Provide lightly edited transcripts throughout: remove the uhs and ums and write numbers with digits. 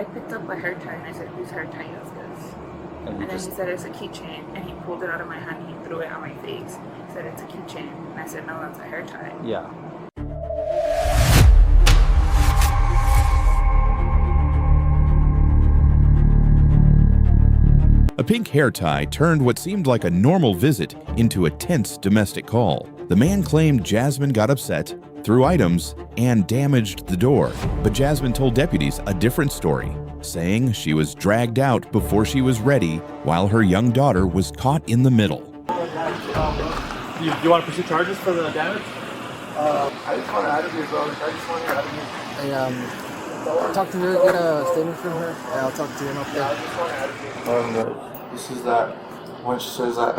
I picked up a hair tie and I said, whose hair tie is this? And then he said, it's a keychain. And he pulled it out of my hand and he threw it on my face. He said, it's a keychain. And I said, no, that's a hair tie. Yeah. A pink hair tie turned what seemed like a normal visit into a tense domestic call. The man claimed Jasmine got upset, threw items, and damaged the door. But Jasmine told deputies a different story, saying she was dragged out before she was ready while her young daughter was caught in the middle. Do you want to pursue charges for the damage? I just want to out of here, bro. I just want to out of here. Hey, talk to her, get a statement from her, and I'll talk to you up there. I just want to out of here. This is that when she says that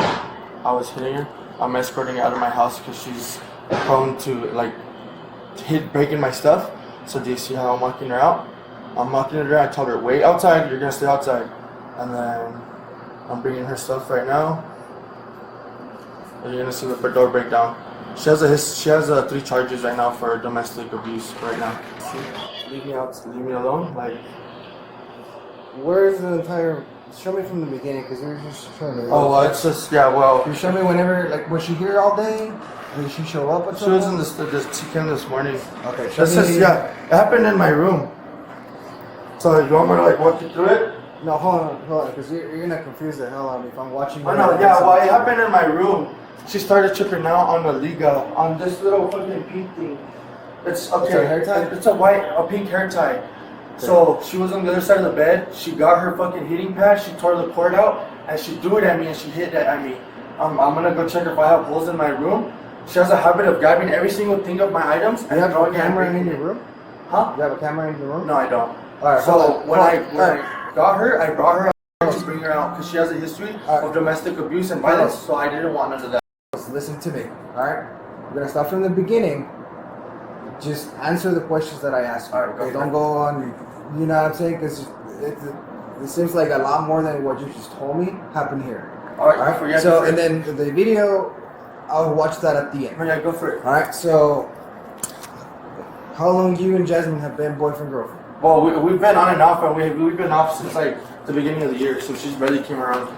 I was hitting her, I'm escorting her out of my house because she's prone to like breaking my stuff. So do you see how I'm walking her out? I'm walking her. I told her, wait outside. You're gonna stay outside. And then I'm bringing her stuff right now. And you're gonna see the door break down. She has 3 charges right now for domestic abuse right now. See? Leave me out. Leave me alone. Like, Where's the entire? Show me from the beginning, because you're just trying to. oh, well, it's just well. You show me whenever, like, was she here all day? Did she show up? She was in she came this morning. Okay. This is it happened in my room. So you want me to like walk you through it? No, hold on, because you're gonna confuse the hell out of me if I'm watching. Oh no, yeah, well, it happened in my room. She started tripping out on the Liga, on this little fucking pink thing. It's okay. It's a hair tie? It's a pink hair tie. Okay. So she was on the other side of the bed. She got her fucking heating pad. She tore the cord out and she threw it at me and she hit it at me. I'm gonna go check if I have holes in my room. She has a habit of grabbing every single thing of my items. You have a camera in your room? Huh? You have a camera in your room? No, I don't. Alright, so when I got her, I brought her out to bring her out because she has a history of domestic abuse and violence. So I didn't want none of that. Listen to me, alright? We're gonna start from the beginning. Just answer the questions that I ask you. Okay, don't go on. You know what I'm saying? Because it seems like a lot more than what you just told me happened here. Alright, so and then the video, I'll watch that at the end. Yeah, go for it. Alright, so how long you and Jasmine have been boyfriend girlfriend? Well, we've been on and off, and we've been off since like the beginning of the year. So she's barely came around.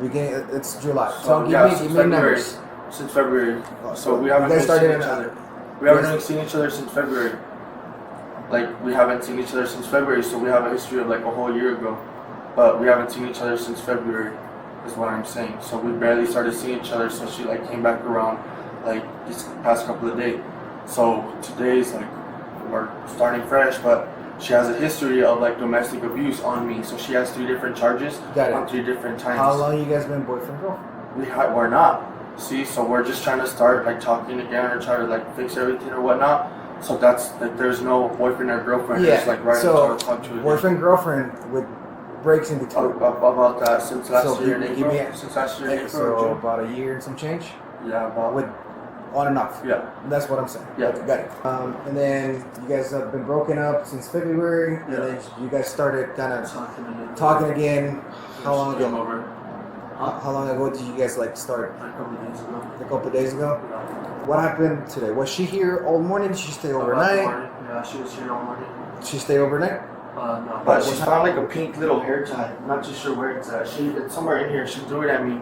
Beginning, it's July. So give me numbers. Since February. So we haven't seen each other. We haven't seen each other since February. Like we haven't seen each other since February. So we have a history of like a whole year ago, but we haven't seen each other since February. Is what I'm saying. So we barely started seeing each other. So she like came back around like this past couple of days. So today's like we're starting fresh, but she has a history of like domestic abuse on me. So she has 3 different charges on 3 different times. How long you guys been boyfriend girlfriend? We're not. See, so we're just trying to start like talking again or try to like fix everything or whatnot. So that's like there's no boyfriend or girlfriend. Yeah. Just like right so talk to boyfriend girlfriend with breaks in between. About that since last year in April. Since last year in April. So about a year and some change. Yeah, about with on and off. Yeah. That's what I'm saying. Yeah. Got it. And then you guys have been broken up since February. And then you guys started kind of talking again. How long ago? How long ago did you guys like start? A couple days ago. What happened today? Was she here all morning? Did she stay overnight? Yeah, she was here all morning. She stay overnight? No. But she found like a pink little hair tie. I'm not too sure where it's at. It's somewhere in here. She threw it at me.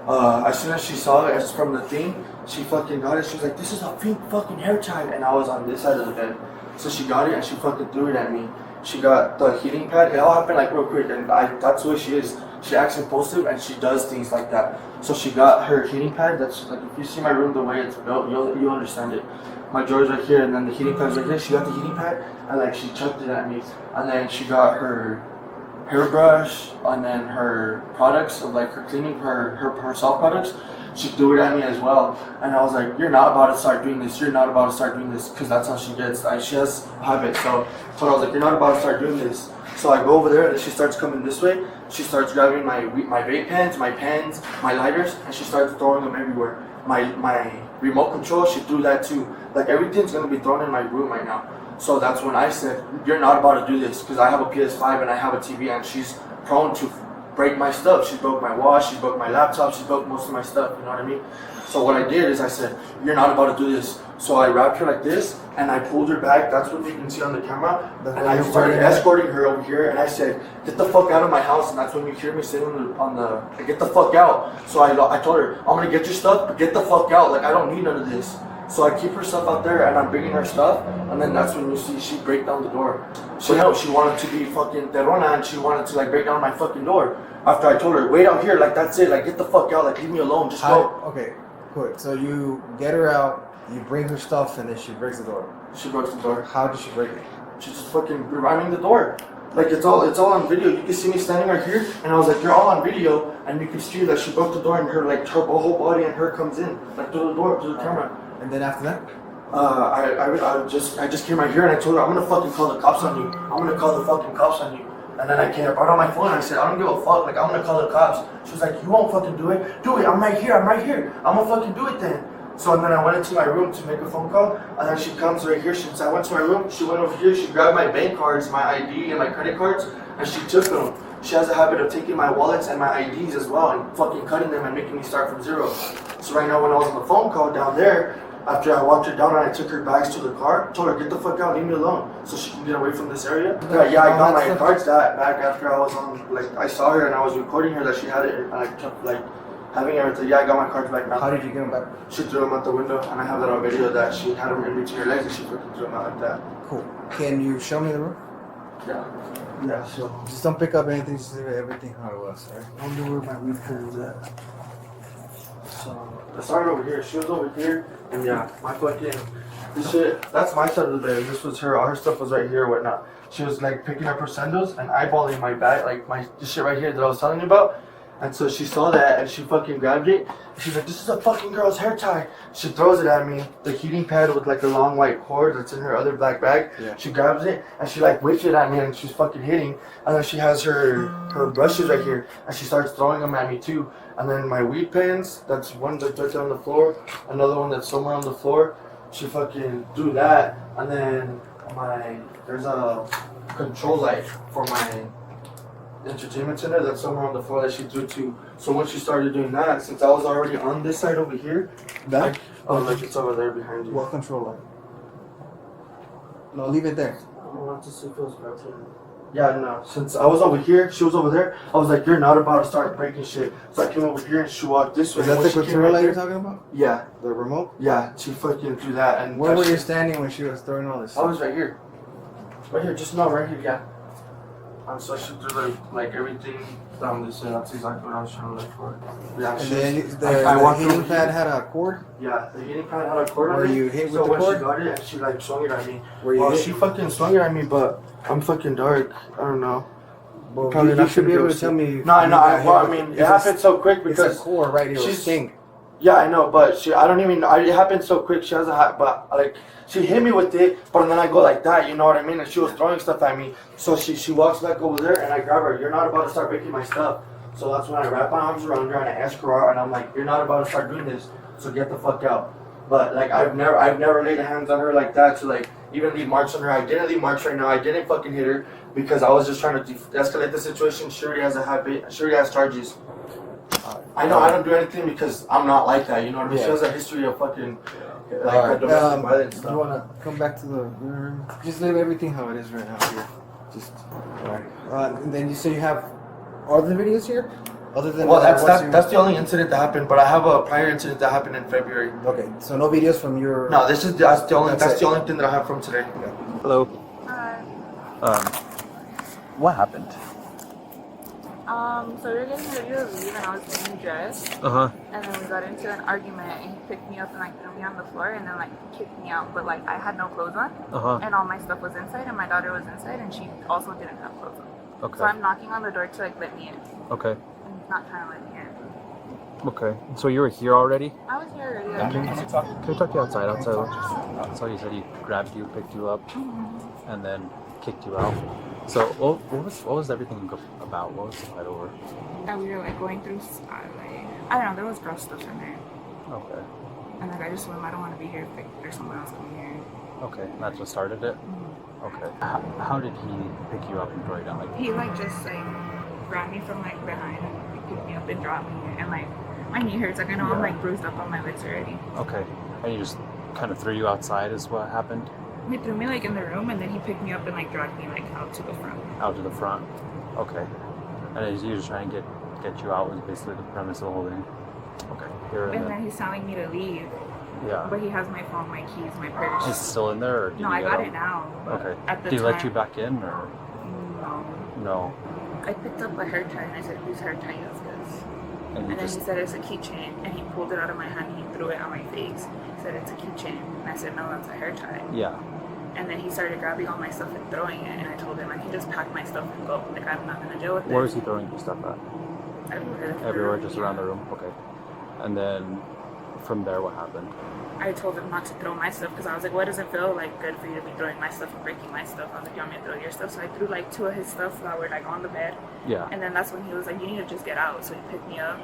As soon as she saw it from the thing, she fucking got it. She was like, "This is a pink fucking hair tie," and I was on this side of the bed. So she got it and she fucking threw it at me. She got the heating pad. It all happened like real quick, and that's the way she is. She acts impulsive and she does things like that. So she got her heating pad. That's like if you see my room the way it's built, you'll understand it. My drawer's right here, and then the heating pad's right here. She got the heating pad and like she chucked it at me, and then she got her hairbrush and then her products of like her cleaning, her soft products. She threw it at me as well, and I was like, "You're not about to start doing this. You're not about to start doing this," because that's how she gets. She has a habit. So I was like, "You're not about to start doing this." So I go over there, and she starts coming this way. She starts grabbing my vape pens, my lighters, and she starts throwing them everywhere. My remote control, she threw that too. Like everything's gonna be thrown in my room right now. So that's when I said, "You're not about to do this," because I have a PS5 and I have a TV, and she's prone to break my stuff. She broke my watch, she broke my laptop, she broke most of my stuff, you know what I mean? So what I did is I said, "You're not about to do this. So I wrapped her like this, and I pulled her back. That's what you can see on the camera. That's And why I you're started holding her. escorting her over here, and I said, "Get the fuck out of my house!" And that's when you hear me sitting on the "Get the fuck out!" So I told her, "I'm gonna get your stuff, but get the fuck out! Like I don't need none of this." So I keep her stuff out there, and I'm bringing her stuff, and then that's when you see she break down the door. She wanted to be fucking terrona, and she wanted to like break down my fucking door. After I told her, "Wait out here, like that's it, like get the fuck out, like leave me alone, just go." Okay, cool. So you get her out, you bring her stuff, and then she breaks the door. She broke the door. How did she break it? She's just fucking ramming the door. Like it's all on video. You can see me standing right here, and I was like, "You're all on video," and you can see that she broke the door, and her whole body and her comes in like through the door to the camera. And then after that? I just came right here and I told her, "I'm gonna fucking call the cops on you. I'm gonna call the fucking cops on you." And then I brought out my phone and I said, "I don't give a fuck. Like I'm gonna call the cops." She was like, "You won't fucking do it. Do it. I'm right here. I'm right here. I'm gonna fucking do it then." So and then I went into my room to make a phone call, and then she comes right here. Since I went to my room, she went over here. She grabbed my bank cards, my ID, and my credit cards, and she took them. She has a habit of taking my wallets and my IDs as well, and fucking cutting them and making me start from zero. So right now, when I was on the phone call down there, after I walked her down and I took her bags to the car, told her, "Get the fuck out, leave me alone," so she can get away from this area. Yeah, I got my cards back after I was on, like, I saw her and I was recording her that she had it, and I kept, like, having everything. Yeah, I got my cards back now. How did you get them back? She threw them out the window, and I have that on video that she had them in between her legs and she fucking threw them out like that. Cool. Can you show me the room? Yeah. Yeah, so. Just don't pick up anything, just leave everything how it was, alright? I wonder where my weed pen is at. So, I started over here. She was over here, and yeah, my fucking, this shit, that's my side of the bed. This was her, all her stuff was right here or whatnot. She was like picking up her sandals and eyeballing my bag, like this shit right here that I was telling you about. And so she saw that and she fucking grabbed it. She's like, "This is a fucking girl's hair tie." She throws it at me, the heating pad with like a long white cord that's in her other black bag. Yeah. She grabs it and she like whips it at me and she's fucking hitting. And then she has her brushes right here and she starts throwing them at me too. And then my weed pens, that's one that's right there on the floor, another one that's somewhere on the floor. She fucking threw that. And then there's a control light for my entertainment center that's somewhere on the floor that she threw too. So when she started doing that, since I was already on this side over here, That? like it's over there behind you. What control light? No, leave it there. I want to see if it was right here. Yeah, no. Since I was over here, she was over there. I was like, "You're not about to start breaking shit." So I came over here and she walked this way. Is that When the she came control right light you're here- talking about? Yeah, The remote? yeah. She fucking threw that. And Where that were you shit- standing when she was throwing all this I stuff? was right here. Right here, just no, right here, yeah. And so she threw like everything down this way. That's exactly what I was trying to look for. Yeah, And she- then I the walked heating over pad here. had a cord? Yeah, the heating pad had a cord on Were it. you hit with so the when cord? she got it and she like swung it at me. Were you Well, hit? she fucking swung it at me, but I'm fucking dark. I don't know. Well, Probably you not should be gonna able go to tell see- me. No, I know. I I mean, it happened so quick It's a because core right here. she's- Sting. yeah, I know, but I don't even know. It happened so quick. She has a hat, but like she hit me with it, but then I go like that. You know what I mean? And she was throwing stuff at me. So she walks back over there, and I grab her. "You're not about to start breaking my stuff." So that's when I wrap my arms around her and I ask her out, and I'm like, "You're not about to start doing this. So get the fuck out." But like I've never laid hands on her like that to like even leave marks on her. I didn't leave marks right now. I didn't fucking hit her because I was just trying to escalate the situation. She already has a habit. She already has charges. I know I don't do anything because I'm not like that. You know what I mean? Yeah. She has a history of fucking like Alright, domestic violence you stuff. wanna come back to the room? Just leave everything how it is right now here. Just alright. And then you say you have other videos here, other than Well, the ones you- that's the only incident that happened. But I have a prior incident that happened in February. Okay, so no videos from your. No, that's the only That's it. thing that I have from today. Hello. Hi. What happened? So we were getting ready to leave and I was getting dressed. Uh-huh. And then we got into an argument and he picked me up and like threw me on the floor and then like kicked me out. But like I had no clothes on Uh-huh. and all my stuff was inside and my daughter was inside and she also didn't have clothes on. Okay. So I'm knocking on the door to like let me in Okay. and he's not trying to let me in. Okay. So you were here already? I was here already. Can Like, we talk to you outside? Outside. So you said he grabbed you, picked you up, and then kicked you out. So what was everything about? What was the fight over? that we were like going through like I don't know, there was girl stuff in there. Okay. And like I just told him I don't want to be here if like, there's someone else coming here. Okay. That's what started it? Okay. How did he pick you up and throw you down? Like, He like just like grabbed me from like behind and like, picked me up and dropped me and like my knee hurts. Like I know I'm like bruised up on my legs already. okay. And you just kind of threw you outside is what happened? He threw me like in the room, and then he picked me up and like dragged me like out to the front. Out to the front? Okay. And he was trying to get you out was basically the premise of the whole thing? Okay. And then he's telling me to leave. Yeah. But he has my phone, my keys, my purse. Is it still in there? Or did No, you I get got out? it now. Okay. At the Did he time, let you back in or No. no? I picked up a hair tie and I said, whose hair tie is this? And And you then just he said it's a keychain, and he pulled it out of my hand and he threw it on my face. He said it's a keychain, and I said no, that's a hair tie. yeah. And then he started grabbing all my stuff and throwing it, and I told him I can just pack my stuff and go. Like I'm not gonna deal with it. Where was he throwing your stuff at? Everywhere. Everywhere, just around the room. Okay. And then from there, what happened? I told him not to throw my stuff because I was like, what does it feel like good for you to be throwing my stuff and breaking my stuff? I was like, you want me to throw your stuff? So I threw like 2 of his stuff that were like on the bed. Yeah. And then that's when he was like, you need to just get out. So he picked me up,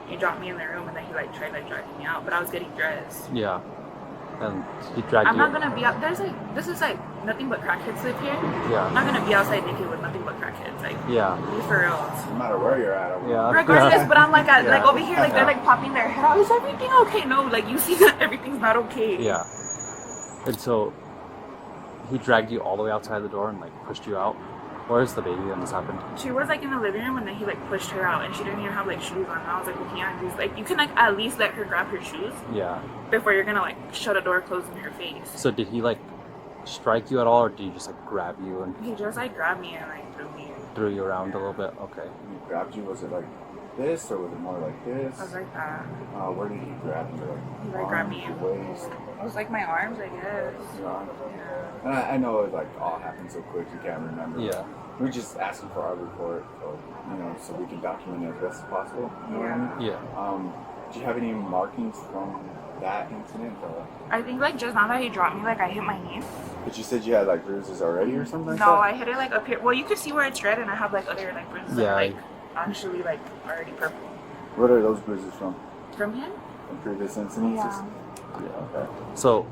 he dropped me in the room, and then he like tried like dragging me out. But I was getting dressed. Yeah. And he dragged I'm you. not gonna be out. There's like, this is like nothing but crackheads live here. I'm Yeah. not gonna be outside naked with nothing but crackheads. Like, Yeah. be for reals. No matter where you're at. Yeah. Regardless, but I'm like, like Yeah. over here, like they're like popping their head out. Is everything okay? No, like you see that everything's not okay. Yeah. And so he dragged you all the way outside the door and like pushed you out. Where's the baby when this happened? She was like in the living room, and then he like pushed her out, and she didn't even have like shoes on. And I was like looking at these, like you can like at least let her grab her shoes Yeah. before you're gonna like shut a door closed in her face. So did he like strike you at all, or did he just like grab you and He just like grabbed me and like threw you around a little bit? Okay. When he grabbed you, was it like this or was it more like this? I was like that. Where did he grab you? He Like like grabbed me. arms, waist, It was like my arms, I guess. your arm? Yeah. And I know it like all happened so quick you can't remember. Yeah. We're just asking for our report, so, so we can document it as best as possible. You know what I mean? Yeah. Do you have any markings from that incident? Or? I think like just now that he dropped me, like I hit my knee. But you said you had like bruises already or something like No, that? I hit it like up here. Well, you could see where it's red, and I have like other like bruises that Yeah, are, like actually like already purple. What are those bruises from? From him? From previous incidents? Yeah. Yeah, okay. So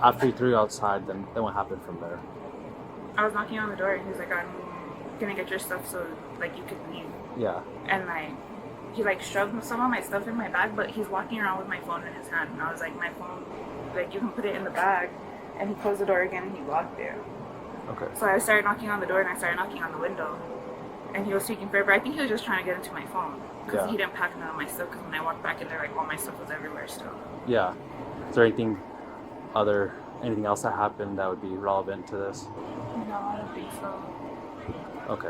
after he threw you outside, then what happened from there? I was knocking on the door, and he was like, I'm gonna get your stuff so like you could leave. Yeah. And like he like shoved some of my stuff in my bag, but he's walking around with my phone in his hand, and I was like, my phone, like you can put it in the bag. And he closed the door again, and he locked it. Okay. So I started knocking on the door, and I started knocking on the window, and he was taking forever. I think he was just trying to get into my phone because Yeah. he didn't pack none of my stuff. Because when I walked back in there, like all my stuff was everywhere still. Yeah. Is there anything else that happened that would be relevant to this? No, I don't think so. Okay.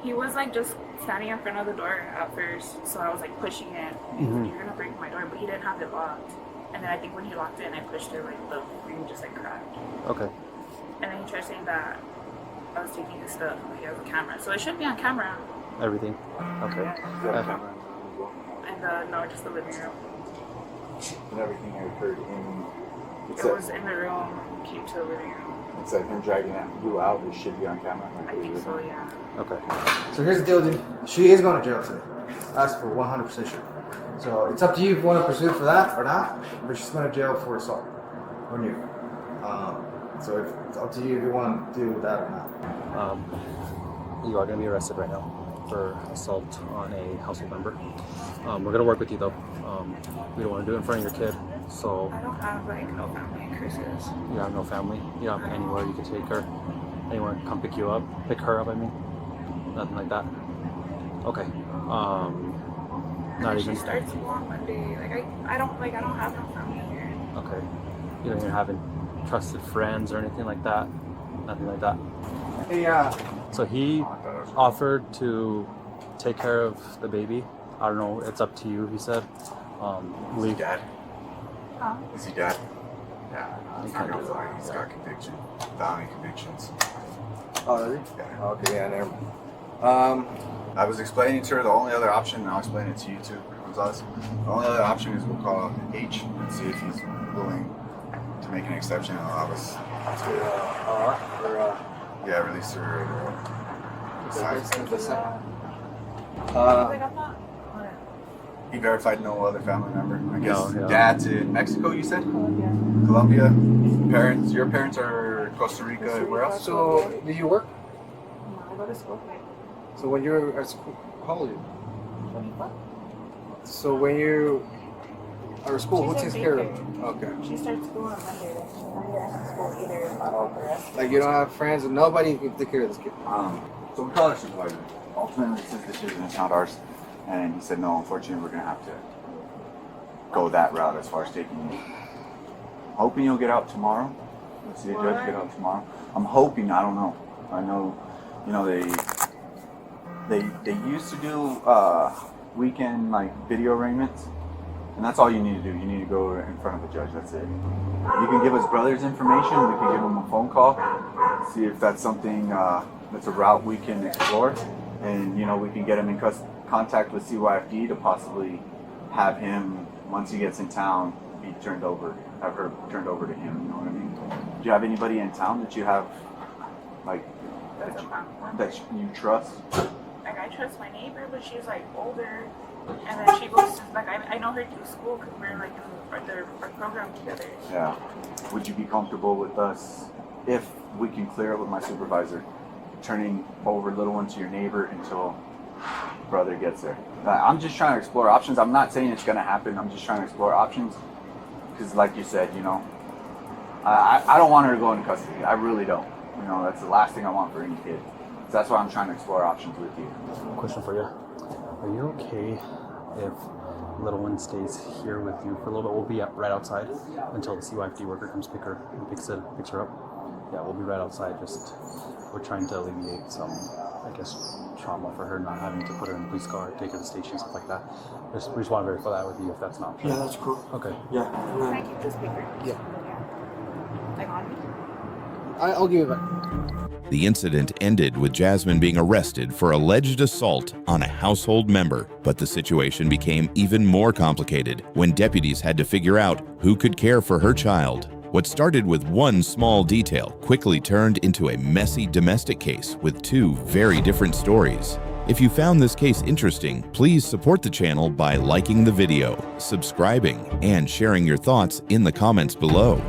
He was like just standing in front of the door at first, so I was like pushing it. He was like, you're gonna break my door, but he didn't have it locked. And then I think when he locked it and I pushed it, like the ring just like cracked. Okay. And then he tried saying that I was taking his stuff, like he has a camera, so it should be on camera. Everything. Okay. You have a Okay. camera as well? And no, just the living room. And everything occurred in... It was in the room, came to the living room. It's like him dragging you out. It should be on camera. I think so, yeah. Okay. So here's the deal, dude. She is going to jail today. That's for 100% sure. So it's up to you if you want to pursue for that or not. But she's going to jail for assault on you. So it's up to you if you want to do that or not. You are going to be arrested right now for assault on a household member. We're going to work with you though. We don't want to do it in front of your kid. So I don't have like no family in Curses. you have no family. You don't have anywhere you can take her. Anyone can come pick you up, pick her up. I mean, nothing like that. Okay. Not She even. starts school on Monday. Like I don't have no family here. Okay. You don't even have any trusted friends or anything like that. Nothing like that. Hey, So he offered to take care of the baby. I don't know. It's up to you. He said. Is he dead? Huh? Is he dead? Yeah. He can't do He's that. He's got conviction. Felony convictions. oh, really? Yeah. Okay, yeah, never mind. I was explaining to her the only other option, and I'll explain it to you too, Gonzalez. The only other option is we'll call H and see if he's willing to make an exception and allow us to release her. Like I'm not. He verified no other family member. I guess No, yeah. dad's in Mexico, you said? Yeah. Colombia. Parents, your parents are Costa Rica. Where else? So, did you work? No, I go to school. So when you were at school, how old are you? 24. So when you Or school? Who She's takes in care of daycare. them? Okay. She starts school on Monday. I'm here at school either the rest. Like you don't have friends and nobody can take care of this kid. So we called our supervisor. Ultimately, it's his decision, it's not ours. And he said, no, unfortunately, we're going to have to go that route as far as taking you. Hoping you'll get out tomorrow. Let's see a judge get out tomorrow. I'm hoping, I don't know. I know, you know, they used to do weekend like video arraignments. And that's all you need to do. You need to go in front of the judge. That's it. You can give his brother's information. We can give him a phone call. See if that's something that's a route we can explore. And, you know, we can get him in contact with CYFD to possibly have him, once he gets in town, be turned over, have her turned over to him. You know what I mean? Do you have anybody in town that you have, like, that you trust? Like, I trust my neighbor, but she's like older. And then she goes to, like, I know her through school because we're like in our program together. Yeah. Would you be comfortable with us, if we can clear it with my supervisor, turning over little one to your neighbor until brother gets there? I'm just trying to explore options. I'm not saying it's going to happen. I'm just trying to explore options because, like you said, you know, I don't want her to go into custody. I really don't. You know, that's the last thing I want for any kid. So that's why I'm trying to explore options with you. Question for you. Are you okay if little one stays here with you for a little bit? We'll be right outside until the CYFD worker comes pick her and picks her up. Yeah, we'll be right outside. Just we're trying to alleviate some, I guess, trauma for her, not having to put her in a police car, take her to the station, stuff like that. We just want to verify that with you if that's an option. Yeah, that's cool. Okay. Yeah. Can I keep this paper? Yeah. Like on me? I'll give it back. The incident ended with Jasmine being arrested for alleged assault on a household member, but the situation became even more complicated when deputies had to figure out who could care for her child. What started with one small detail quickly turned into a messy domestic case with two very different stories. If you found this case interesting, please support the channel by liking the video, subscribing, and sharing your thoughts in the comments below.